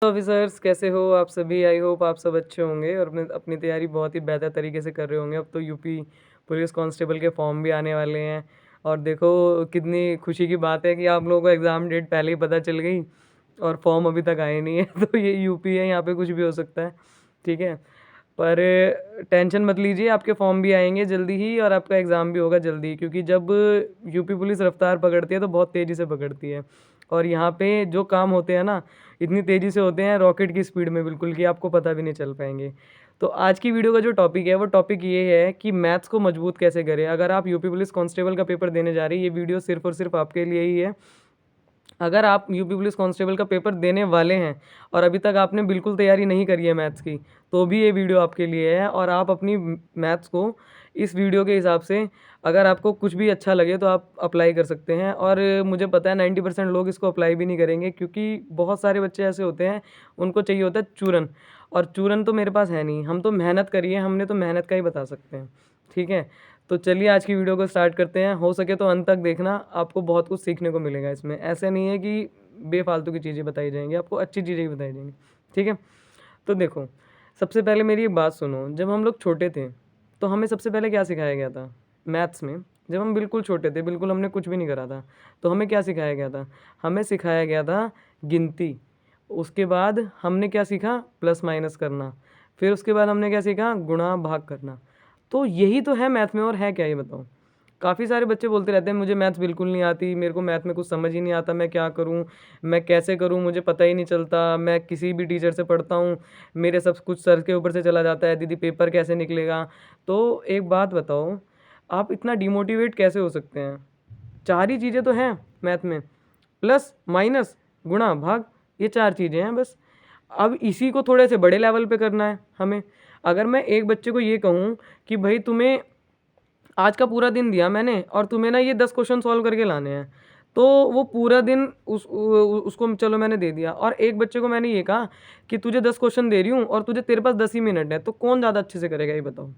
Officers कैसे हो आप सभी? आई होप आप सब अच्छे होंगे और अपनी अपनी तैयारी बहुत ही बेहतर तरीके से कर रहे होंगे। अब तो यूपी पुलिस कांस्टेबल के फॉर्म भी आने वाले हैं और देखो कितनी खुशी की बात है कि आप लोगों को एग्ज़ाम डेट पहले ही पता चल गई और फॉर्म अभी तक आए नहीं है। तो ये यूपी है, यहाँ पे कुछ भी हो सकता है, ठीक है। पर टेंशन मत लीजिए, आपके फॉर्म भी आएंगे जल्दी ही और आपका एग्ज़ाम भी होगा जल्दी, क्योंकि जब यूपी पुलिस रफ्तार पकड़ती है तो बहुत तेज़ी से पकड़ती है। और यहाँ पे जो काम होते हैं ना, इतनी तेज़ी से होते हैं, रॉकेट की स्पीड में बिल्कुल, कि आपको पता भी नहीं चल पाएंगे। तो आज की वीडियो का जो टॉपिक है वो टॉपिक ये है कि मैथ्स को मजबूत कैसे करें। अगर आप यूपी पुलिस कांस्टेबल का पेपर देने जा रहे हैं, ये वीडियो सिर्फ और सिर्फ आपके लिए ही है। अगर आप यूपी पुलिस कांस्टेबल का पेपर देने वाले हैं और अभी तक आपने बिल्कुल तैयारी नहीं करी है मैथ्स की, तो भी ये वीडियो आपके लिए है। और आप अपनी मैथ्स को इस वीडियो के हिसाब से, अगर आपको कुछ भी अच्छा लगे तो आप अप्लाई कर सकते हैं। और मुझे पता है 90% लोग इसको अप्लाई भी नहीं करेंगे, क्योंकि बहुत सारे बच्चे ऐसे होते हैं, उनको चाहिए होता है चूरन, और चूरन तो मेरे पास है नहीं। हम तो मेहनत करिए, हमने तो मेहनत का ही बता सकते हैं, ठीक है। तो चलिए आज की वीडियो को स्टार्ट करते हैं। हो सके तो अंत तक देखना, आपको बहुत कुछ सीखने को मिलेगा इसमें। ऐसे नहीं है कि बेफालतू की चीज़ें बताई जाएंगी, आपको अच्छी चीज़ें ही बताई जाएंगी, ठीक है। तो देखो, सबसे पहले मेरी एक बात सुनो। जब हम लोग छोटे थे तो हमें सबसे पहले क्या सिखाया गया था मैथ्स में? जब हम बिल्कुल छोटे थे, बिल्कुल हमने कुछ भी नहीं करा था, तो हमें क्या सिखाया गया था? हमें सिखाया गया था गिनती। उसके बाद हमने क्या सीखा? प्लस माइनस करना। फिर उसके बाद हमने क्या सीखा? गुणा भाग करना। तो यही तो है मैथ में, और है क्या ये बताओ? काफ़ी सारे बच्चे बोलते रहते हैं मुझे मैथ्स बिल्कुल नहीं आती, मेरे को मैथ में कुछ समझ ही नहीं आता, मैं क्या करूं, मैं कैसे करूं, मुझे पता ही नहीं चलता, मैं किसी भी टीचर से पढ़ता हूं, मेरे सब कुछ सर के ऊपर से चला जाता है, दीदी पेपर कैसे निकलेगा। तो एक बात बताओ, आप इतना डिमोटिवेट कैसे हो सकते हैं? चार ही चीज़ें तो हैं मैथ में, प्लस माइनस गुणा भाग, ये चार चीज़ें हैं बस। अब इसी को थोड़े से बड़े लेवल पे करना है हमें। अगर मैं एक बच्चे को ये कहूँ कि भाई तुम्हें आज का पूरा दिन दिया मैंने और तुम्हें ना ये 10 क्वेश्चन सॉल्व करके लाने हैं, तो वो पूरा दिन उसको चलो मैंने दे दिया। और एक बच्चे को मैंने ये कहा कि तुझे 10 क्वेश्चन दे रही हूँ और तुझे तेरे पास 10 ही मिनट है, तो कौन ज़्यादा अच्छे से करेगा ये बताओ?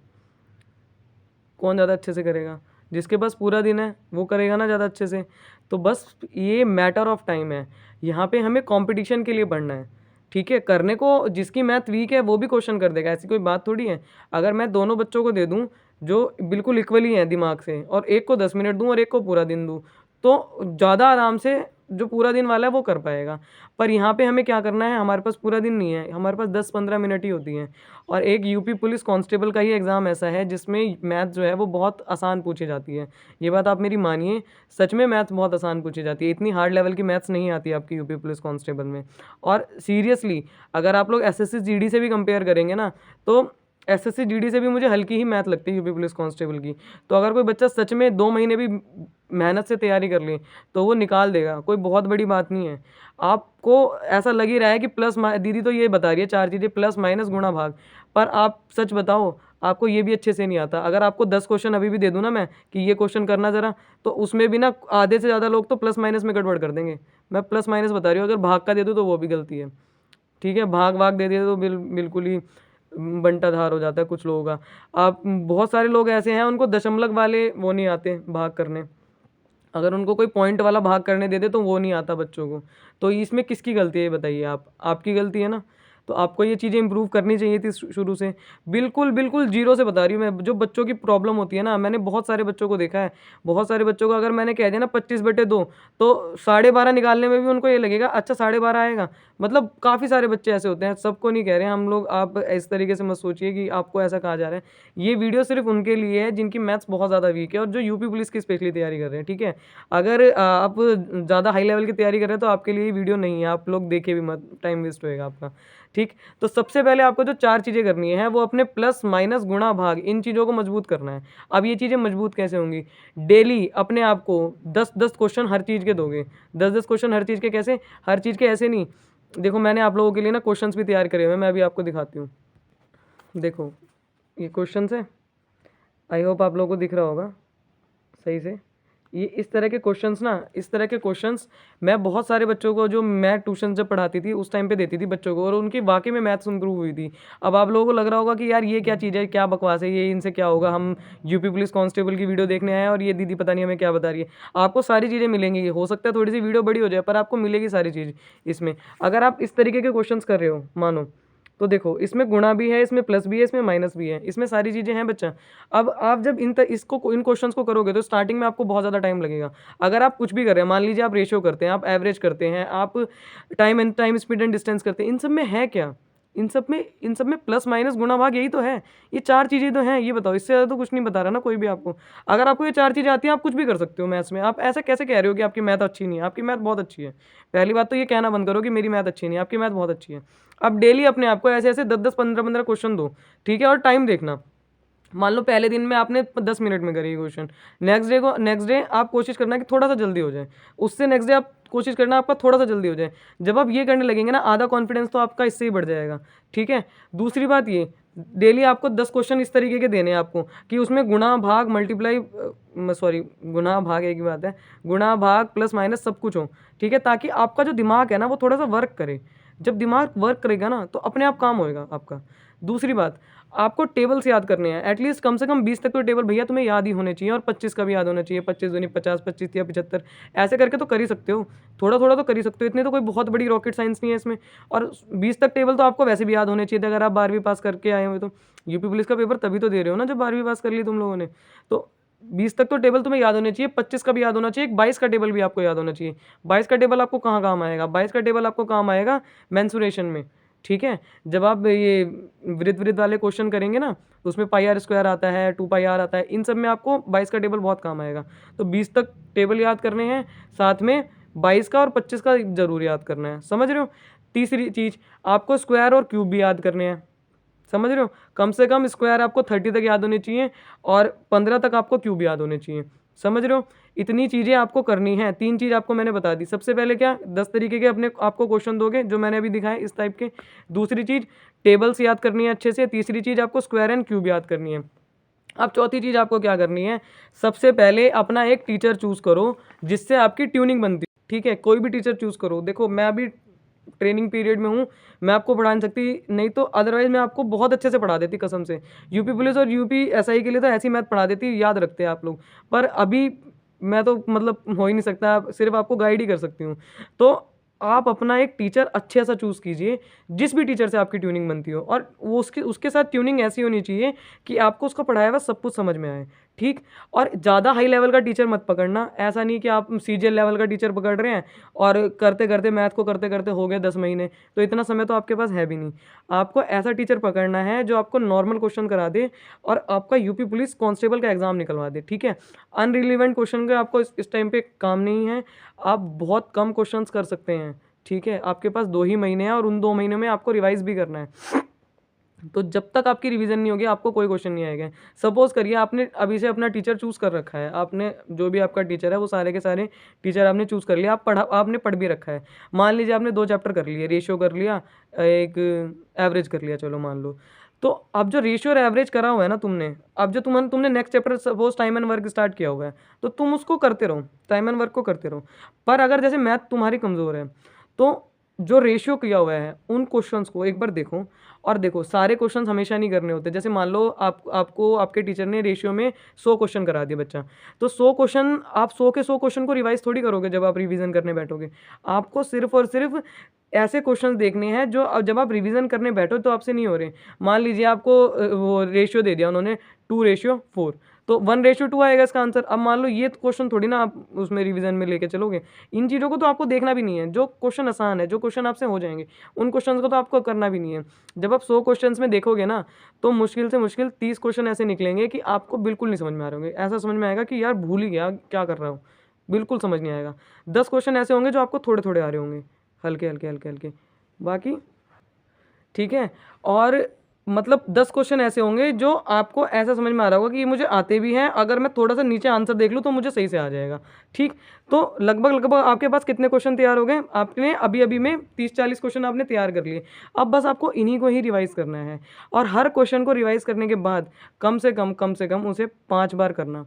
कौन ज़्यादा अच्छे से करेगा? जिसके पास पूरा दिन है वो करेगा ना ज़्यादा अच्छे से। तो बस ये मैटर ऑफ टाइम है। यहाँ पे हमें कंपटीशन के लिए पढ़ना है, ठीक है। करने को जिसकी मैथ वीक है वो भी क्वेश्चन कर देगा, ऐसी कोई बात थोड़ी है। अगर मैं दोनों बच्चों को दे दूँ जो बिल्कुल इक्वली हैं दिमाग से, और एक को 10 मिनट दूँ और एक को पूरा दिन दूँ, तो ज़्यादा आराम से जो पूरा दिन वाला है वो कर पाएगा। पर यहाँ पे हमें क्या करना है? हमारे पास पूरा दिन नहीं है, हमारे पास 10-15 मिनट ही होती हैं। और एक यूपी पुलिस कांस्टेबल का ही एग्ज़ाम ऐसा है जिसमें मैथ जो है वो बहुत आसान पूछी जाती है। ये बात आप मेरी मानिए, सच में मैथ बहुत आसान पूछी जाती है। इतनी हार्ड लेवल की मैथ्स नहीं आती आपकी यूपी पुलिस कांस्टेबल में। और सीरियसली अगर आप लोग एसएससी जीडी से भी कंपेयर करेंगे ना, तो एसएससी जीडी से भी मुझे हल्की ही मैथ लगती है यूपी पुलिस कांस्टेबल की। तो अगर कोई बच्चा सच में 2 महीने भी मेहनत से तैयारी कर ले तो वो निकाल देगा, कोई बहुत बड़ी बात नहीं है। आपको ऐसा लग ही रहा है कि दीदी तो ये बता रही है 4 चीज़ें, प्लस माइनस गुणा भाग, पर आप सच बताओ, आपको ये भी अच्छे से नहीं आता। अगर आपको 10 क्वेश्चन अभी भी दे दूँ ना मैं कि ये क्वेश्चन करना ज़रा, तो उसमें भी ना आधे से ज़्यादा लोग तो प्लस माइनस में गड़बड़ कर देंगे। मैं प्लस माइनस बता रही हूँ, अगर भाग का दे दूँ तो वो भी गलती है, ठीक है। भाग वाग दे दिया तो बिल्कुल ही बंटाधार हो जाता है कुछ लोगों का। आप बहुत सारे लोग ऐसे हैं उनको दशमलव वाले वो नहीं आते भाग करने। अगर उनको कोई पॉइंट वाला भाग करने दे दे तो वो नहीं आता बच्चों को। तो इसमें किसकी गलती है ये बताइए आप? आपकी गलती है ना। तो आपको ये चीज़ें इंप्रूव करनी चाहिए थी शुरू से। बिल्कुल बिल्कुल जीरो से बता रही हूँ मैं। जो बच्चों की प्रॉब्लम होती है ना, मैंने बहुत सारे बच्चों को देखा है। बहुत सारे बच्चों को अगर मैंने कह दिया ना 25/2, तो 12.5 निकालने में भी उनको ये लगेगा अच्छा 12.5 आएगा। मतलब काफ़ी सारे बच्चे ऐसे होते हैं, सबको नहीं कह रहे हैं हम लोग। आप इस तरीके से मत सोचिए कि आपको ऐसा कहा जा रहा है। ये वीडियो सिर्फ उनके लिए है जिनकी मैथ्स बहुत ज़्यादा वीक है और जो यूपी पुलिस की स्पेशली तैयारी कर रहे हैं, ठीक है। अगर आप ज़्यादा हाई लेवल की तैयारी कर रहे हैं तो आपके लिए ये वीडियो नहीं है, आप लोग देखिए भी मत, टाइम वेस्ट होएगा आपका, ठीक। तो सबसे पहले आपको जो 4 चीज़ें करनी है वो अपने प्लस माइनस गुणा भाग, इन चीज़ों को मजबूत करना है। अब ये चीज़ें मजबूत कैसे होंगी? डेली अपने आप को 10-10 क्वेश्चन हर चीज़ के दोगे। 10-10 क्वेश्चन हर चीज़ के कैसे? हर चीज़ के ऐसे नहीं। देखो मैंने आप लोगों के लिए ना क्वेश्चंस भी तैयार करे हुए हैं, मैं अभी आपको दिखाती हूँ। देखो ये क्वेश्चंस है, आई होप आप लोगों को दिख रहा होगा सही से। ये इस तरह के क्वेश्चंस ना, इस तरह के क्वेश्चंस मैं बहुत सारे बच्चों को, जो मैं ट्यूशन जब पढ़ाती थी उस टाइम पे देती थी बच्चों को, और उनकी वाकई में मैथ्स इंप्रूव हुई थी। अब आप लोगों को लग रहा होगा कि यार ये क्या चीज़ है, क्या बकवास है ये, इनसे क्या होगा, हम यूपी पुलिस कांस्टेबल की वीडियो देखने आए हैं और ये दीदी पता नहीं हमें क्या बता रही है। आपको सारी चीज़ें मिलेंगी, हो सकता है थोड़ी सी वीडियो बड़ी हो जाए पर आपको मिलेगी सारी चीज़ इसमें। अगर आप इस तरीके के क्वेश्चंस कर रहे हो मानो, तो देखो इसमें गुणा भी है, इसमें प्लस भी है, इसमें माइनस भी है, इसमें सारी चीज़ें हैं बच्चा। अब आप जब इन क्वेश्चंस को करोगे तो स्टार्टिंग में आपको बहुत ज़्यादा टाइम लगेगा। अगर आप कुछ भी कर रहे हैं, मान लीजिए आप रेशियो करते हैं, आप एवरेज करते हैं, आप टाइम स्पीड एंड डिस्टेंस करते हैं, इन सब में है क्या? इन सब में प्लस माइनस गुणा भाग यही तो है। ये 4 चीज़ें तो हैं, ये बताओ, इससे ज़्यादा तो कुछ नहीं बता रहा ना कोई भी आपको। अगर आपको ये 4 चीज़ें आती हैं, आप कुछ भी कर सकते हो मैथ्स में। आप ऐसे कैसे कह रहे हो कि आपकी मैथ अच्छी नहीं है? आपकी मैथ बहुत अच्छी है। पहली बात तो ये कहना बंद करो कि मेरी मैथ अच्छी नहीं है, आपकी मैथ बहुत अच्छी है। आप डेली अपने आप को ऐसे-ऐसे 10-10, 15-15 क्वेश्चन दो, ठीक है? और टाइम देखना। मान लो पहले दिन में आपने 10 मिनट में करी क्वेश्चन, नेक्स्ट डे आप कोशिश करना कि थोड़ा सा जल्दी हो जाए, उससे नेक्स्ट डे आप कोशिश करना आपका थोड़ा सा जल्दी हो जाए। जब आप ये करने लगेंगे ना, आधा कॉन्फिडेंस तो आपका इससे ही बढ़ जाएगा, ठीक है? दूसरी बात ये, डेली आपको 10 क्वेश्चन इस तरीके के देने हैं आपको कि उसमें गुणा भाग मल्टीप्लाई, सॉरी, गुणा भाग एक ही बात है, गुणा भाग प्लस माइनस सब कुछ हो, ठीक है? ताकि आपका जो दिमाग है ना वो थोड़ा सा वर्क करे। जब दिमाग वर्क करेगा ना तो अपने आप काम होएगा आपका। दूसरी बात, आपको टेबल्स याद करने हैं, एटलीस्ट कम से कम 20 तक तो टेबल भैया तुम्हें याद ही होने चाहिए, और 25 का भी याद होना चाहिए, 25 दूनी 50, 25 या 75, ऐसे करके तो कर ही सकते हो, थोड़ा थोड़ा तो कर ही सकते हो, इतनी तो कोई बहुत बड़ी रॉकेट साइंस नहीं है इसमें। और 20 तक टेबल तो आपको वैसे भी याद होने चाहिए थे, अगर आप 12वीं पास करके आए हुए तो। यूपी पुलिस का पेपर तभी तो दे रहे हो ना जब 12वीं पास कर ली तुम लोगों ने। तो 20 तक तो टेबल तुम्हें याद होने चाहिए, 25 का भी याद होना चाहिए, 22 का टेबल भी आपको याद होना चाहिए। 22 का टेबल आपको कहाँ काम आएगा? 22 का टेबल आपको काम आएगा मेंसुरेशन में, ठीक है? जब आप ये वृत्त वाले क्वेश्चन करेंगे ना, तो उसमें पाई आर स्क्वायर आता है, 2 पाई आर आता है, इन सब में आपको 22 का टेबल बहुत काम आएगा। तो 20 तक टेबल याद करने हैं, साथ में 22 का और 25 का जरूर याद करना है, समझ रहे हो? तीसरी चीज, आपको स्क्वायर और क्यूब भी याद करने हैं, समझ रहे हो? कम से कम स्क्वायर आपको 30 तक याद होने चाहिए और 15 तक आपको क्यूब याद होने चाहिए, समझ रहे हो? इतनी चीज़ें आपको करनी है। 3 चीज़ आपको मैंने बता दी। सबसे पहले क्या, 10 तरीके के अपने आपको क्वेश्चन दोगे जो मैंने अभी दिखाए इस टाइप के। दूसरी चीज़, टेबल्स याद करनी है अच्छे से। तीसरी चीज़, आपको स्क्वायर एंड क्यूब याद करनी है। अब चौथी चीज़ आपको क्या करनी है, सबसे पहले अपना एक टीचर चूज़ करो जिससे आपकी ट्यूनिंग बनती, ठीक है? कोई भी टीचर चूज़ करो। देखो मैं अभी ट्रेनिंग पीरियड में हूँ, मैं आपको पढ़ा नहीं सकती, नहीं तो अदरवाइज़ मैं आपको बहुत अच्छे से पढ़ा देती कसम से। यूपी पुलिस और यूपी एसआई के लिए तो ऐसी मैथ पढ़ा देती, याद रखते हैं आप लोग। पर अभी मैं तो मतलब हो ही नहीं सकता, सिर्फ आपको गाइड ही कर सकती हूँ। तो आप अपना एक टीचर अच्छे सा चूज़ कीजिए, जिस भी टीचर से आपकी ट्यूनिंग बनती हो, और वो उसके साथ ट्यूनिंग ऐसी होनी चाहिए कि आपको उसका पढ़ाया हुआ सब कुछ समझ में आए, ठीक? और ज़्यादा हाई लेवल का टीचर मत पकड़ना। ऐसा नहीं कि आप सीजीएल लेवल का टीचर पकड़ रहे हैं और करते करते मैथ को करते करते हो गए 10 महीने, तो इतना समय तो आपके पास है भी नहीं। आपको ऐसा टीचर पकड़ना है जो आपको नॉर्मल क्वेश्चन करा दे और आपका यूपी पुलिस कांस्टेबल का एग्जाम निकलवा दे, ठीक है? अनरिलेवेंट क्वेश्चन का आपको इस टाइम पे काम नहीं है। आप बहुत कम क्वेश्चंस कर सकते हैं, ठीक है? आपके पास 2 ही महीने हैं और उन 2 महीनों में आपको रिवाइज भी करना है। तो जब तक आपकी रिवीजन नहीं होगी आपको कोई क्वेश्चन नहीं आएगा। सपोज करिए आपने अभी से अपना टीचर चूज़ कर रखा है, आपने जो भी आपका टीचर है वो सारे के सारे टीचर आपने चूज़ कर लिया, आपने पढ़ भी रखा है। मान लीजिए आपने 2 चैप्टर कर लिए, रेशियो कर लिया, एक एवरेज कर लिया, चलो मान लो। तो अब जो रेशियो और एवरेज करा हुआ है ना तुमने, अब जो तुमने next chapter suppose time and work start किया हुआ है, तो तुम उसको करते रहो, टाइम एंड वर्क को करते रहो। पर अगर जैसे मैथ तुम्हारी कमज़ोर है, तो जो रेशियो किया हुआ है उन क्वेश्चंस को एक बार देखो। और देखो सारे क्वेश्चंस हमेशा नहीं करने होते। जैसे मान लो आपको आपके टीचर ने रेशियो में 100 क्वेश्चन करा दिए बच्चा, तो 100 क्वेश्चन, आप 100 के 100 क्वेश्चन को रिवाइज थोड़ी करोगे जब आप रिवीजन करने बैठोगे। आपको सिर्फ और सिर्फ ऐसे क्वेश्चंस देखने हैं जो जब आप रिवीजन करने बैठो तो आपसे नहीं हो रहे। मान लीजिए आपको वो रेशियो दे दिया उन्होंने 2:4, तो 1:2 आएगा इसका आंसर। अब मान लो ये क्वेश्चन थोड़ी ना आप उसमें रिवीजन में लेके चलोगे। इन चीज़ों को तो आपको देखना भी नहीं है। जो क्वेश्चन आसान है, जो क्वेश्चन आपसे हो जाएंगे, उन क्वेश्चन को तो आपको करना भी नहीं है। जब आप 100 क्वेश्चन में देखोगे ना, तो मुश्किल से मुश्किल 30 क्वेश्चन ऐसे निकलेंगे कि आपको बिल्कुल नहीं समझ में आ रहे होंगे। ऐसा समझ में आएगा कि यार भूल ही गया क्या कर रहा हूँ, बिल्कुल समझ नहीं आएगा। 10 क्वेश्चन ऐसे होंगे जो आपको थोड़े थोड़े आ रहे होंगे, हल्के हल्के हल्के हल्के, बाकी ठीक है। और मतलब 10 क्वेश्चन ऐसे होंगे जो आपको ऐसा समझ में आ रहा होगा कि ये मुझे आते भी हैं, अगर मैं थोड़ा सा नीचे आंसर देख लूँ तो मुझे सही से आ जाएगा, ठीक? तो लगभग लगभग आपके पास कितने क्वेश्चन तैयार हो गए? आपने अभी अभी में 30-40 क्वेश्चन आपने तैयार कर लिए। अब बस आपको इन्हीं को ही रिवाइज करना है, और हर क्वेश्चन को रिवाइज करने के बाद कम से कम उसे 5 बार करना,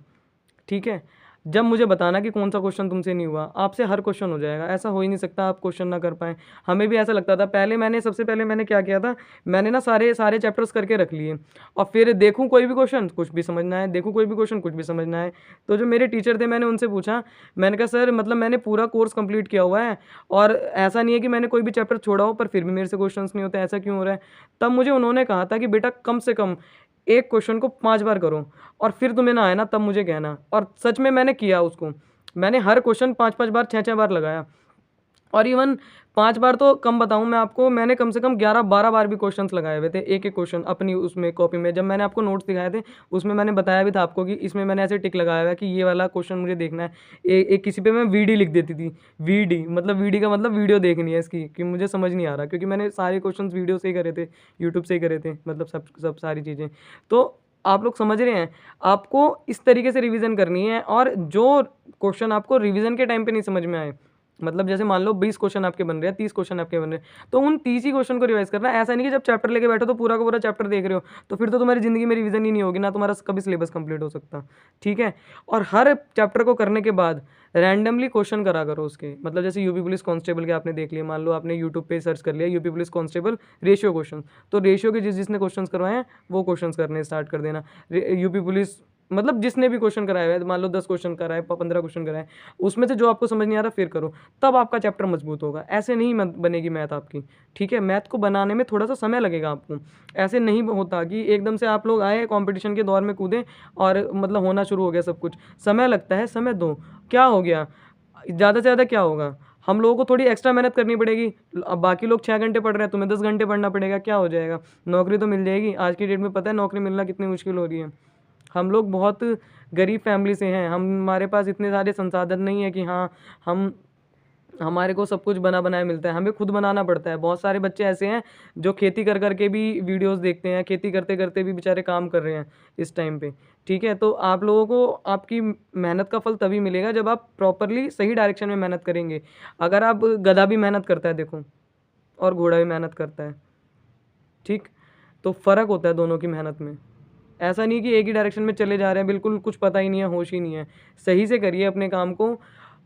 ठीक है? जब मुझे बताना कि कौन सा क्वेश्चन तुमसे नहीं हुआ। आपसे हर क्वेश्चन हो जाएगा, ऐसा हो ही नहीं सकता आप क्वेश्चन ना कर पाएँ। हमें भी ऐसा लगता था, सबसे पहले मैंने क्या किया था, मैंने ना सारे सारे चैप्टर्स करके रख लिए और फिर देखूँ कोई भी क्वेश्चन कुछ भी समझ ना आए, देखूँ कोई भी क्वेश्चन कुछ भी समझ ना आए। तो जो मेरे टीचर थे मैंने उनसे पूछा, मैंने कहा सर मतलब मैंने पूरा कोर्स कंप्लीट किया हुआ है और ऐसा नहीं है कि मैंने कोई भी चैप्टर छोड़ा हो पर फिर भी मेरे से क्वेश्चंस नहीं होते, ऐसा क्यों हो रहा है? तब मुझे उन्होंने कहा था कि बेटा कम से कम एक क्वेश्चन को 5 बार करो और फिर तुम्हें ना आए ना तब मुझे कहना। और सच में मैंने किया उसको। मैंने हर क्वेश्चन 5-5 बार, 6-6 बार लगाया और इवन 5 बार तो कम बताऊँ मैं आपको, मैंने कम से कम 11-12 बार भी क्वेश्चंस लगाए हुए थे, एक-एक क्वेश्चन अपनी उसमें कॉपी में। जब मैंने आपको नोट्स दिखाए थे, उसमें मैंने बताया भी था आपको कि इसमें मैंने ऐसे टिक लगाया हुआ है कि ये वाला क्वेश्चन मुझे देखना है। एक किसी पे मैं वीडी लिख देती थी, वीडी मतलब वीडी का मतलब वीडियो देखनी है इसकी, कि मुझे समझ नहीं आ रहा क्योंकि मैंने सारे क्वेश्चंस वीडियो से ही करे थे, यूट्यूब से ही करे थे, मतलब सब सब सारी चीज़ें। तो आप लोग समझ रहे हैं, आपको इस तरीके से रिवीज़न करनी है और जो क्वेश्चन आपको रिवीज़न के टाइम पे नहीं समझ में आए, मतलब जैसे मान लो 20 क्वेश्चन आपके बन रहे हैं, 30 क्वेश्चन आपके बन रहे हैं, तो उन 30 ही क्वेश्चन को रिवाइज़ करना है। ऐसा नहीं कि जब चैप्टर लेके बैठो तो पूरा का पूरा चैप्टर देख रहे हो, तो फिर तो तुम्हारी ज़िंदगी में रिवीज़न ही नहीं होगी, ना तुम्हारा कभी सिलेबस कंप्लीट हो सकता, ठीक है? और हर चैप्टर को करने के बाद रैंडमली क्वेश्चन करा करो उसके, मतलब जैसे यूपी पुलिस कांस्टेबल के आपने देख लिया, मान लो आपने यूट्यूब पे सर्च कर लिया UP police constable ratio question, तो रेशियो के जिसने क्वेश्चंस करवाए हैं, वो क्वेश्चंस करने स्टार्ट कर देना। यूपी पुलिस मतलब जिसने भी क्वेश्चन कराए हुए हैं, मान लो 10 क्वेश्चन कराए, 15 क्वेश्चन कराए, उसमें से जो आपको समझ नहीं आ रहा फिर करो, तब आपका चैप्टर मजबूत होगा। ऐसे नहीं बनेगी मैथ आपकी, ठीक है? मैथ को बनाने में थोड़ा सा समय लगेगा आपको। ऐसे नहीं होता कि एकदम से आप लोग आए कंपटीशन के दौर में कूदें और मतलब होना शुरू हो गया सब कुछ। समय लगता है, समय दो। क्या हो गया? ज़्यादा से ज़्यादा क्या होगा? हम लोगों को थोड़ी एक्स्ट्रा मेहनत करनी पड़ेगी। अब बाकी लोग 6 घंटे पढ़ रहे हैं, तुम्हें 10 घंटे पढ़ना पड़ेगा, क्या हो जाएगा? नौकरी तो मिल जाएगी। आज की डेट में पता है नौकरी मिलना कितनी मुश्किल हो रही है। हम लोग बहुत गरीब फैमिली से हैं, हमारे पास इतने सारे संसाधन नहीं है कि हाँ, हम हमारे को सब कुछ बना बनाया मिलता है, हमें खुद बनाना पड़ता है। बहुत सारे बच्चे ऐसे हैं जो खेती कर कर के भी वीडियोस देखते हैं, खेती करते करते भी बेचारे काम कर रहे हैं इस टाइम पे, ठीक है? तो आप लोगों को आपकी मेहनत का फल तभी मिलेगा जब आप प्रॉपरली सही डायरेक्शन में मेहनत करेंगे। अगर आप गधा भी मेहनत करता है देखो, और घोड़ा भी मेहनत करता है, ठीक? तो फ़र्क होता है दोनों की मेहनत में। ऐसा नहीं कि एक ही डायरेक्शन में चले जा रहे हैं, बिल्कुल कुछ पता ही नहीं है, होश ही नहीं है। सही से करिए अपने काम को।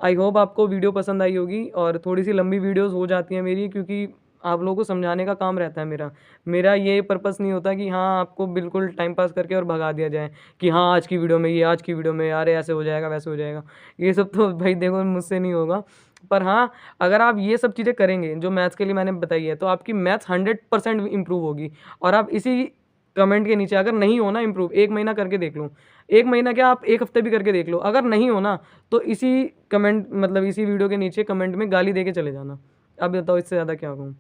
आई होप आपको वीडियो पसंद आई होगी और थोड़ी-सी लंबी वीडियोज़ हो जाती हैं मेरी क्योंकि आप लोगों को समझाने का काम रहता है मेरा। मेरा ये पर्पस नहीं होता कि हाँ, आपको बिल्कुल टाइम पास करके और भगा दिया जाए कि हाँ, आज की वीडियो में ये, आज की वीडियो में अरे ऐसे हो जाएगा, वैसे हो जाएगा। ये सब तो भाई देखो मुझसे नहीं होगा। पर हाँ, अगर आप ये सब चीज़ें करेंगे, जो मैथ्स के लिए मैंने बताई है, तो आपकी मैथ्स 100% इम्प्रूव होगी और आप इसी कमेंट के नीचे अगर नहीं हो ना इम्प्रूव, 1 महीना करके देख लो। 1 महीना क्या आप 1 हफ्ते भी करके देख लो। अगर नहीं हो ना तो इसी कमेंट मतलब इसी वीडियो के नीचे कमेंट में गाली दे के चले जाना। अब बताओ इससे ज़्यादा क्या कहूँ?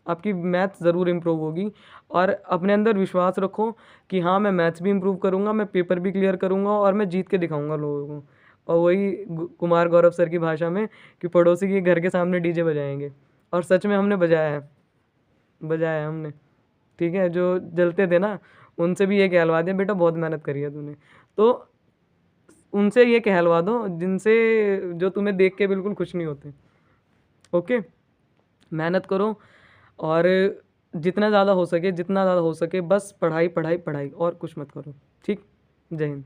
आपकी मैथ्स ज़रूर इम्प्रूव होगी और अपने अंदर विश्वास रखो कि हाँ, मैं मैथ्स भी इम्प्रूव करूँगा, मैं पेपर भी क्लियर करूँगा और मैं जीत के दिखाऊँगा लोगों को। और वही कुमार गौरव सर की भाषा में कि पड़ोसी के घर के सामने डीजे बजाएँगे और सच में हमने बजाया है हमने। ठीक है, जो जलते थे ना, उनसे भी ये कहलवा दिया बेटा बहुत मेहनत करी है तूने। तो उनसे ये कहलवा दो जिनसे जो तुम्हें देख के बिल्कुल खुश नहीं होते। ओके? मेहनत करो और जितना ज़्यादा हो सके बस पढ़ाई, पढ़ाई, पढ़ाई और कुछ मत करो। ठीक? जय हिंद।